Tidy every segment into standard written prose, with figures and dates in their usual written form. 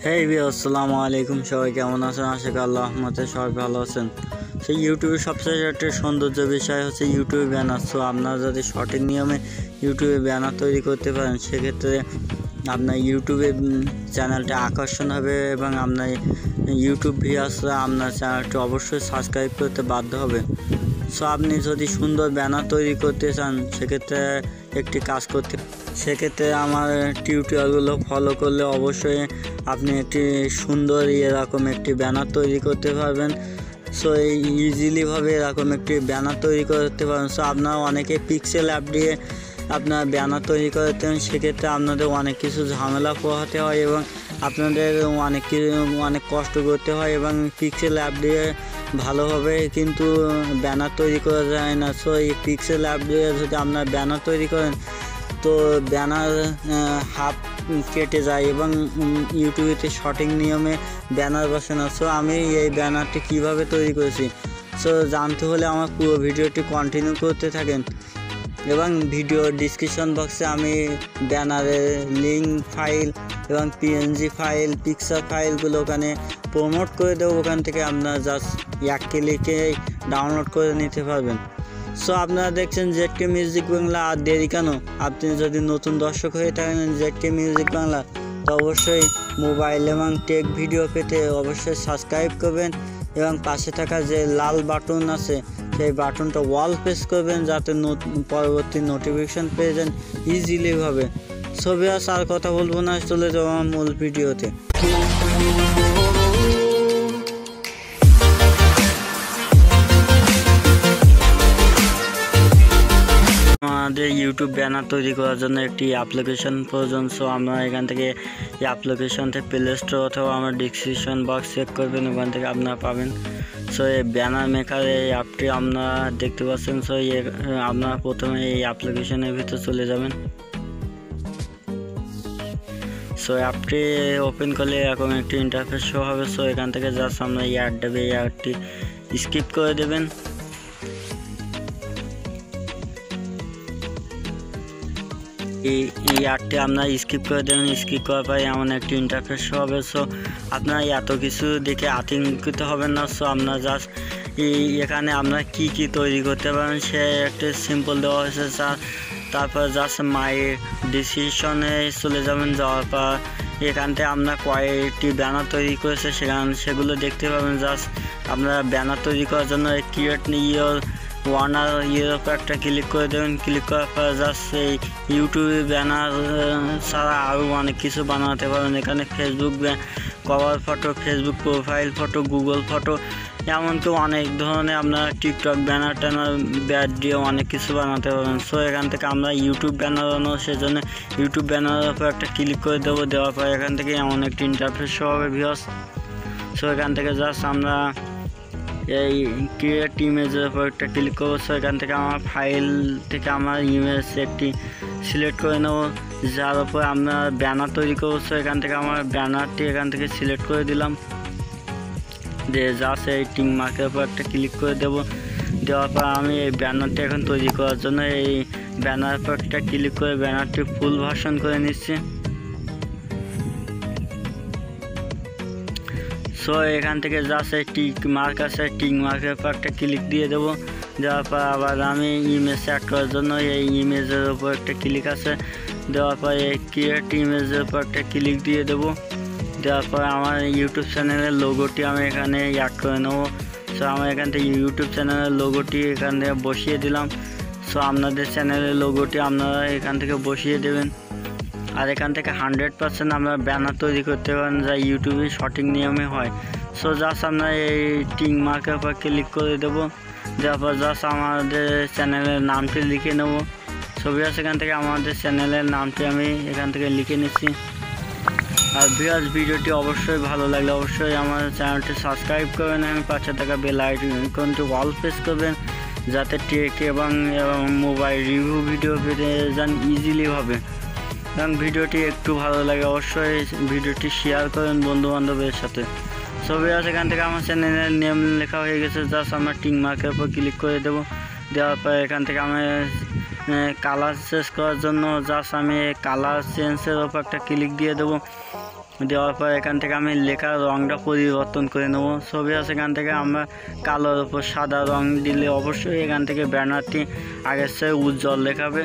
হেই আসসালামু আলাইকুম, সবাই কেমন আছেন? আশা করি আল্লাহর রহমতে সবাই ভালো আছেন। সেই ইউটিউবের সবচেয়ে একটা সৌন্দর্য বিষয় হচ্ছে ইউটিউব ব্যানার। সো আপনারা যদি সঠিক নিয়মে ইউটিউবে ব্যানার তৈরি করতে পারেন, সেক্ষেত্রে আপনার ইউটিউবে চ্যানেলটা আকর্ষণ হবে এবং আপনার ইউটিউব ভিউয়ার্সরা আপনার চ্যানেলটি অবশ্যই সাবস্ক্রাইব করতে বাধ্য হবে। সো আপনি যদি সুন্দর ব্যানার তৈরি করতে চান, সেক্ষেত্রে একটি কাজ করতে সেক্ষেত্রে আমার টিউটোরিয়ালগুলো ফলো করলে অবশ্যই আপনি একটি সুন্দর এরকম একটি ব্যানার তৈরি করতে পারবেন। সো ইজিলিভাবে এরকম একটি ব্যানার তৈরি করতে পারবেন। সো আপনারা অনেকে পিক্সেল অ্যাপ দিয়ে আপনার ব্যানার তৈরি করতেন, সেক্ষেত্রে আপনাদের অনেক কিছু ঝামেলা পোহাতে হয় এবং আপনাদের অনেক কষ্ট করতে হয় এবং পিক্সেল অ্যাপ দিয়ে ভালোভাবে কিন্তু ব্যানার তৈরি করা যায় না। সো এই পিক্সেল অ্যাপ দিয়ে যদি আপনার ব্যানার তৈরি করেন, তো ব্যানার হাফ কেটে যায় এবং ইউটিউবেতে সঠিক নিয়মে ব্যানার বসে না। সো আমি এই ব্যানারটি কিভাবে তৈরি করেছি, সো জানতে হলে আমার পুরো ভিডিওটি কন্টিনিউ করতে থাকেন এবং ভিডিও ডিসক্রিপশন বক্সে আমি ব্যানারের লিঙ্ক ফাইল এবং পিএনজি ফাইল, পিকচার ফাইলগুলো ওখানে প্রমোট করে দেবো। ওখান থেকে আপনারা জাস্ট এক ক্লিকে ডাউনলোড করে নিতে পারবেন। সো আপনারা দেখছেন জেডকে মিউজিক বাংলা। আর দেরি কেন? আপনি যদি নতুন দর্শক হয়ে থাকেন জেডকে মিউজিক বাংলা, তো অবশ্যই মোবাইল এবং টেক ভিডিও পেতে অবশ্যই সাবস্ক্রাইব করবেন এবং পাশে থাকা যে লাল বাটন আছে সেই বাটনটা অল প্রেস করবেন, যাতে পরবর্তী নোটিফিকেশান পেয়ে যান ইজিলিভাবে। সো ভিউয়ার্স, আর কথা বলবো না, চলে যাবো আমার মূল ভিডিওতে। আমাদের ইউটিউব ব্যানার তৈরি করার জন্য একটি অ্যাপ্লিকেশন প্রয়োজন। সো আমরা এখান থেকে এই অ্যাপ্লিকেশন থেকে প্লে স্টোর অথবা আমার ডিসক্রিপশন বক্স চেক করবেন, ওখান থেকে আপনারা পাবেন। সো এই ব্যানার মেকার এই অ্যাপটি আপনারা দেখতে পাচ্ছেন। সো আপনারা প্রথমে এই অ্যাপ্লিকেশনের ভিতরে চলে যাবেন। সো অ্যাপটি ওপেন করলে এরকম একটি ইন্টারফেস শো হবে। সো এখান থেকে জাস্ট আমরা এই অ্যাডটি স্কিপ করে দেবেন। এই অ্যাডটি আপনারা স্কিপ করে দেবেন। স্কিপ করার পরে এমন একটি ইন্টারফেস হবে। সো আপনারা এত কিছু দেখে আতঙ্কিত হবেন না। সো আপনারা জাস্ট এখানে আপনারা কি তৈরি করতে পারেন সে একটা সিম্পল দেওয়া হয়েছে। তারপর জাস্ট মাই ডিসিশনে চলে যাবেন। যাওয়ার পর এখান থেকে আপনার কয়েকটি ব্যানার তৈরি করেছে সেগুলো দেখতে পাবেন। জাস্ট আপনারা ব্যানার তৈরি করার জন্য ক্রিয়েট ইয়োর ওয়ানার ইয়ের উপর একটা ক্লিক করে দেবেন। ক্লিক করার পর জাস্ট এই ইউটিউবে ব্যানার ছাড়া আরও অনেক কিছু বানাতে পারেন। এখানে Facebook cover photo, Facebook profile photo, Google photo, এমনকি অনেক ধরনের আপনারা টিকটক ব্যানার ট্যানার ব্যাড দিয়ে অনেক কিছু বানাতে পারবেন। সো এখান থেকে আমরা ইউটিউব ব্যানার বানাবো, সেজন্য ইউটিউব ব্যানারের উপর একটা ক্লিক করে দেবো। দেওয়ার পর এখান থেকে এমন একটি ইন্টারফেস হবে ভিউয়ার্স। সো এখান থেকে জাস্ট আমরা এই ক্রিয়েট ইমেজের উপর একটা ক্লিক করবো। সো এখান থেকে আমার ফাইল থেকে আমার ইমেজ একটি সিলেক্ট করে নেবো, যার উপর আমরা ব্যানার তৈরি করবো। সো এখান থেকে আমার ব্যানারটি এখান থেকে সিলেক্ট করে দিলাম, দিয়ে জাস্ট এই টিক মার্কের উপর একটা ক্লিক করে দেবো। দেওয়ার পর আমি এই ব্যানারটি এখন তৈরি করার জন্য এই ব্যানার উপর একটা ক্লিক করে ব্যানারটি ফুল ভার্সন করে নিচ্ছি। সো এখান থেকে জাস্ট এই টিক মার্ক আছে, টিক মার্কের উপর একটা ক্লিক দিয়ে দেবো। দেওয়ার পর আবার আমি ইমেজ অ্যাড করার জন্য এই ইমেজের উপর একটা ক্লিক আছে। দেওয়ার পর এই ক্রিয়েট ইমেজের উপর একটা ক্লিক দিয়ে দেবো। দেওয়ার পর আমার ইউটিউব চ্যানেলের লোগোটি আমি এখানে অ্যাড করে নেবো। সো আমার এখান থেকে ইউটিউব চ্যানেলের লোগোটি এখান থেকে বসিয়ে দিলাম। সো আপনাদের চ্যানেলের লোগোটি আপনারা এখান থেকে বসিয়ে দেবেন। আর এখান থেকে 100% আমরা ব্যানার তৈরি করতে পারেন, যা ইউটিউবে সঠিক নিয়মে হয়। সো জাস্ট আমরা এই টিক মার্কের উপর ক্লিক করে দেবো। দেওয়ার পর জাস্ট আমাদের চ্যানেলের নামটি লিখে নেব। সো ভিউয়ার্স, এখান থেকে আমাদের চ্যানেলের নামটি আমি এখান থেকে লিখে নিচ্ছি। আর ভিউয়ার্স, ভিডিওটি অবশ্যই ভালো লাগলে অবশ্যই আমার চ্যানেলটি সাবস্ক্রাইব করবেন এবং পাশে থাকা বেল আইকনটি অল প্রেস করবেন, যাতে টেক এবং মোবাইল রিভিউ ভিডিও পেতে যান ইজিলিভাবে। এবং ভিডিওটি একটু ভালো লাগে অবশ্যই ভিডিওটি শেয়ার করেন বন্ধুবান্ধবের সাথে। সো ভিউয়ার্স, এখান থেকে আমার চ্যানেলের নেম লেখা হয়ে গেছে। জাস্ট আমরা টিক মার্কের উপর ক্লিক করে দেবো। দেওয়ার পর এখান থেকে আমি কালার চেঞ্জ করার জন্য জাস্ট আমি কালার চেঞ্জের উপর একটা ক্লিক দিয়ে দেবো। দেওয়ার পর এখান থেকে আমি লেখার রঙটা পরিবর্তন করে নেব। ছবি আছে এখান থেকে আমরা কালোর উপর সাদা রং দিলে অবশ্যই এখান থেকে ব্যানারটি আগের চেয়ে উজ্জ্বল দেখাবে।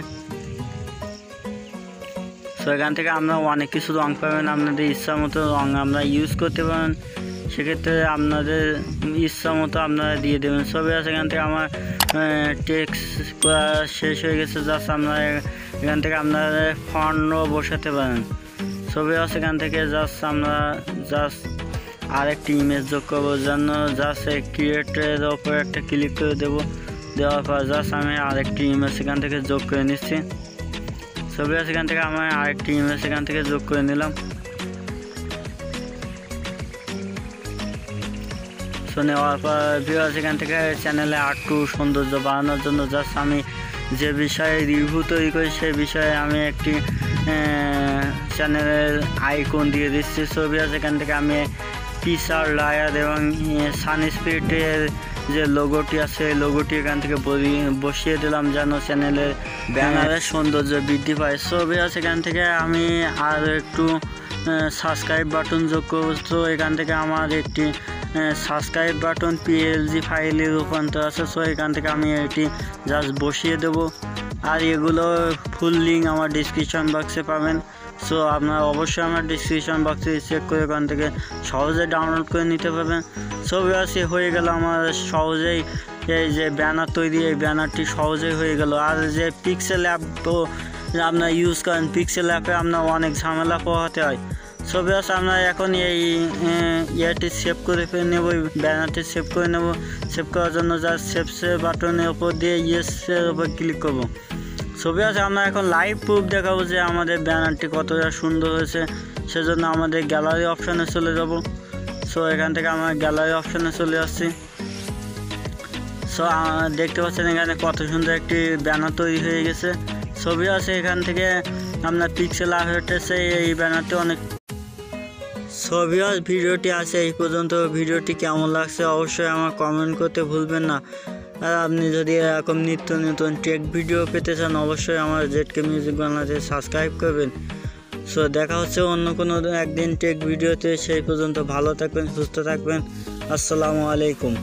সো এখান থেকে আমরা অনেক কিছু রং পাবেন, আপনাদের ইচ্ছা মতো রং আমরা ইউজ করতে পারেন, সেক্ষেত্রে আপনাদের ইচ্ছা মতো আপনারা দিয়ে দেবেন। ছবি আছে এখান থেকে আমার টেক্সট করা শেষ হয়ে গেছে, জাস্ট আমরা এখান থেকে আপনারা ফন্টও বসাতে পারেন। ছবি আছে এখান থেকে আমরা আরেকটি ইমেজ যোগ করবো, জন্য জাস্ট ক্রিয়েটের ওপর একটা ক্লিক করে দেবো। দেওয়ার পর জাস্ট আমি আরেকটি ইমেজ এখান থেকে যোগ করে নিচ্ছি। ছবি আছে এখান থেকে আমি আরেকটি ইমেজ এখান থেকে যোগ করে নিলাম। সো নেওয়ার পর ভিউয়ার্স এখান থেকে চ্যানেলে আরেকটু সৌন্দর্য বাড়ানোর জন্য জাস্ট আমি যে বিষয়ে রিভিউ তৈরি করি সেই বিষয়ে আমি একটি চ্যানেলের আইকন দিয়ে দিচ্ছি। ছবি আছে এখান থেকে আমি পিসার লায়ার এবং সানস্পিরিটের যে লোগোটি আছে এই লোগোটি এখান থেকে বসিয়ে দিলাম, যেন চ্যানেলের ব্যানারের সৌন্দর্য বৃদ্ধি পায়। ছবি আছে এখান থেকে আমি আর একটু সাবস্ক্রাইব বাটন যোগ করব। তো এখান থেকে আমার একটি সাবস্ক্রাইব বাটন PLG ফাইলে রূপান্তর আছে। সো এখান থেকে আমি এটি জাস্ট বসিয়ে দেব। আর এগুলো ফুল লিঙ্ক আমার ডিসক্রিপশন বক্সে পাবেন। সো আপনারা অবশ্যই আমার ডিসক্রিপশন বক্সে চেক করে এখান থেকে সহজে ডাউনলোড করে নিতে পারবেন। ছবি আছে হয়ে গেল আমার সহজেই এই যে ব্যানার তৈরি, এই ব্যানারটি সহজেই হয়ে গেল। আর যে পিক্সেল অ্যাপও আপনারা ইউজ করেন, পিক্সেল অ্যাপে আপনার অনেক ঝামেলা পোহাতে হয়। ছবি আছে আমরা এখন এই ইয়েটি সেভ করে নেব, ব্যানারটি সেভ করে নেব। সেভ করার জন্য জাস্ট সেভ বাটনের ওপর দিয়ে ইয়েসের ওপর ক্লিক করব। ছবি আছে আমরা এখন লাইভ প্রুফ দেখাবো যে আমাদের ব্যানারটি কতটা সুন্দর হয়েছে, সেজন্য আমাদের গ্যালারি অপশানে চলে যাব। সো এখান থেকে আমরা গ্যালারি অপশানে চলে আসছি। সো দেখতে পাচ্ছেন এখানে কত সুন্দর একটি ব্যানার তৈরি হয়ে গেছে। ছবি আছে এখান থেকে আপনার পিক্সেল আর্টেছে এই ব্যানারটি অনেক। ছবি ভিডিওটি আছে এই পর্যন্ত। ভিডিওটি কেমন লাগছে অবশ্যই আমার কমেন্ট করতে ভুলবেন না। আর আপনি যদি এরকম নিত্য নতুন টেক ভিডিও পেতে চান অবশ্যই আমার ZK মিউজিক বাংলাতে সাবস্ক্রাইব করবেন। সো দেখা হচ্ছে অন্য কোনো একদিন টেক ভিডিওতে। সেই পর্যন্ত ভালো থাকবেন, সুস্থ থাকবেন। আসসালামু আলাইকুম।